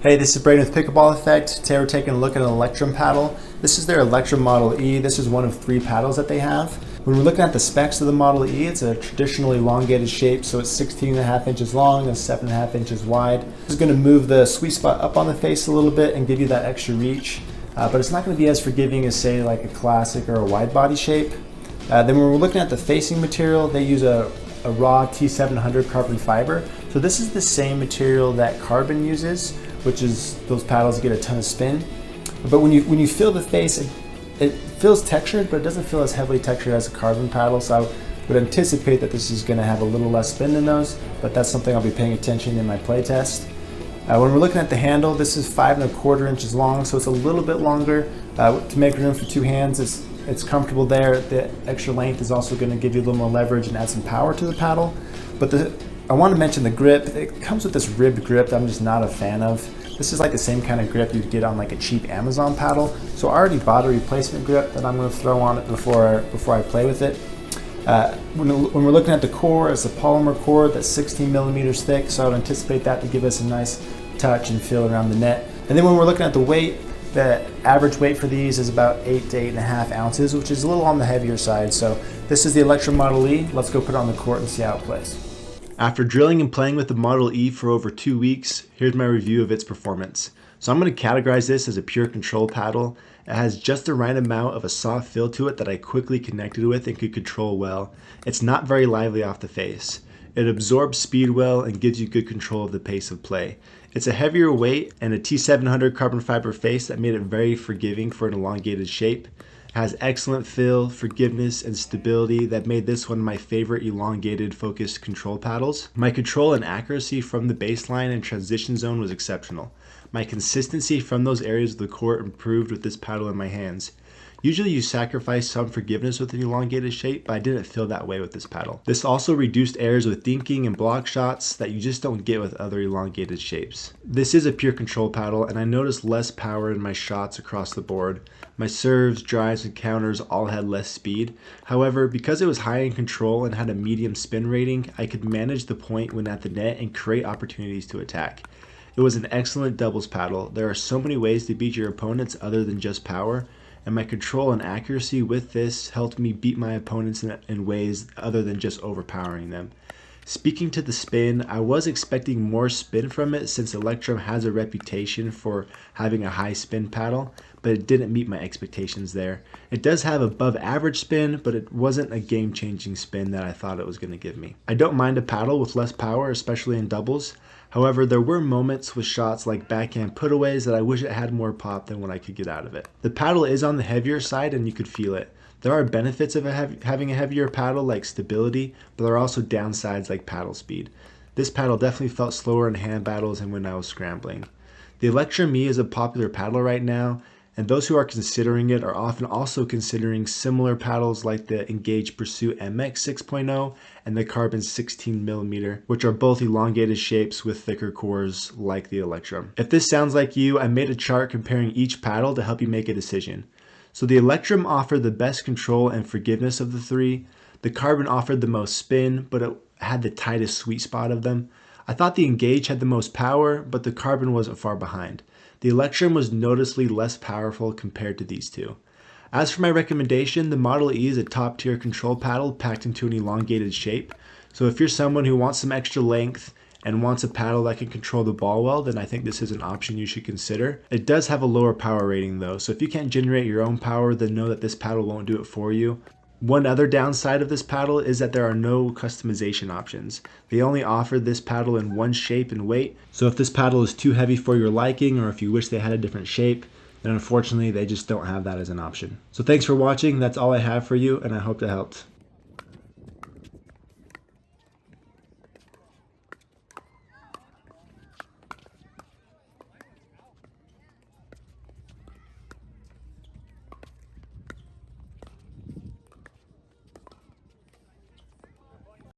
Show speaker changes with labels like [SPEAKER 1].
[SPEAKER 1] Hey, this is Braden with Pickleball Effect. Today we're taking a look at an Electrum paddle. This is their Electrum Model E. This is one of 3 paddles that they have. When we're looking at the specs of the Model E, it's a traditional elongated shape, so it's 16.5 inches long and 7.5 inches wide. This is going to move the sweet spot up on the face a little bit and give you that extra reach, but it's not going to be as forgiving as, say, like a classic or a wide body shape. Then when we're looking at the facing material, they use a raw T700 carbon fiber. So this is the same material that Crbn uses, which is those paddles get a ton of spin. But when you feel the face, it feels textured, but it doesn't feel as heavily textured as a Crbn paddle. So I would anticipate that this is going to have a little less spin than those, but that's something I'll be paying attention in my play test. When we're looking at the handle, this is 5.25 inches long, so it's a little bit longer to make room for 2 hands. It's comfortable there. The extra length is also going to give you a little more leverage and add some power to the paddle. But I want to mention the grip. It comes with this ribbed grip that I'm just not a fan of. This is like the same kind of grip you'd get on like a cheap Amazon paddle. So I already bought a replacement grip that I'm going to throw on it before I play with it. When we're looking at the core, it's a polymer core that's 16 millimeters thick, so I would anticipate that to give us a nice touch and feel around the net. And then when we're looking at the weight, the average weight for these is about 8 to 8.5 ounces, which is a little on the heavier side. So this is the Electrum Model E. Let's go put it on the court and see how it plays. After drilling and playing with the Model E for over 2 weeks, here's my review of its performance. So I'm going to categorize this as a pure control paddle. It has just the right amount of a soft feel to it that I quickly connected with and could control well. It's not very lively off the face. It absorbs speed well and gives you good control of the pace of play. It's a heavier weight and a T700 carbon fiber face that made it very forgiving for an elongated shape. It has excellent feel, forgiveness, and stability that made this one of my favorite elongated focused control paddles. My control and accuracy from the baseline and transition zone was exceptional. My consistency from those areas of the court improved with this paddle in my hands. Usually you sacrifice some forgiveness with an elongated shape, but I didn't feel that way with this paddle. This also reduced errors with dinking and block shots that you just don't get with other elongated shapes. This is a pure control paddle, and I noticed less power in my shots across the board. My serves, drives, and counters all had less speed. However, because it was high in control and had a medium spin rating, I could manage the point when at the net and create opportunities to attack. It was an excellent doubles paddle. There are so many ways to beat your opponents other than just power, and my control and accuracy with this helped me beat my opponents in ways other than just overpowering them. Speaking to the spin, I was expecting more spin from it since Electrum has a reputation for having a high spin paddle, but it didn't meet my expectations there. It does have above average spin, but it wasn't a game-changing spin that I thought it was going to give me. I don't mind a paddle with less power, especially in doubles. However, there were moments with shots like backhand putaways that I wish it had more pop than what I could get out of it. The paddle is on the heavier side and you could feel it. There are benefits of having a heavier paddle like stability, but there are also downsides like paddle speed. This paddle definitely felt slower in hand battles and when I was scrambling. The Electrum E is a popular paddle right now, and those who are considering it are often also considering similar paddles like the Engage Pursuit MX 6.0 and the Crbn 16mm, which are both elongated shapes with thicker cores like the Electrum. If this sounds like you, I made a chart comparing each paddle to help you make a decision. So the Electrum offered the best control and forgiveness of the 3. The Crbn offered the most spin, but it had the tightest sweet spot of them. I thought the Engage had the most power, but the Crbn wasn't far behind. The Electrum was noticeably less powerful compared to these 2. As for my recommendation, the Model E is a top tier control paddle packed into an elongated shape. So if you're someone who wants some extra length and wants a paddle that can control the ball well, then I think this is an option you should consider. It does have a lower power rating though, so if you can't generate your own power, then know that this paddle won't do it for you. One other downside of this paddle is that there are no customization options. They only offer this paddle in one shape and weight, so if this paddle is too heavy for your liking or if you wish they had a different shape, then unfortunately they just don't have that as an option. So thanks for watching, that's all I have for you and I hope that helped.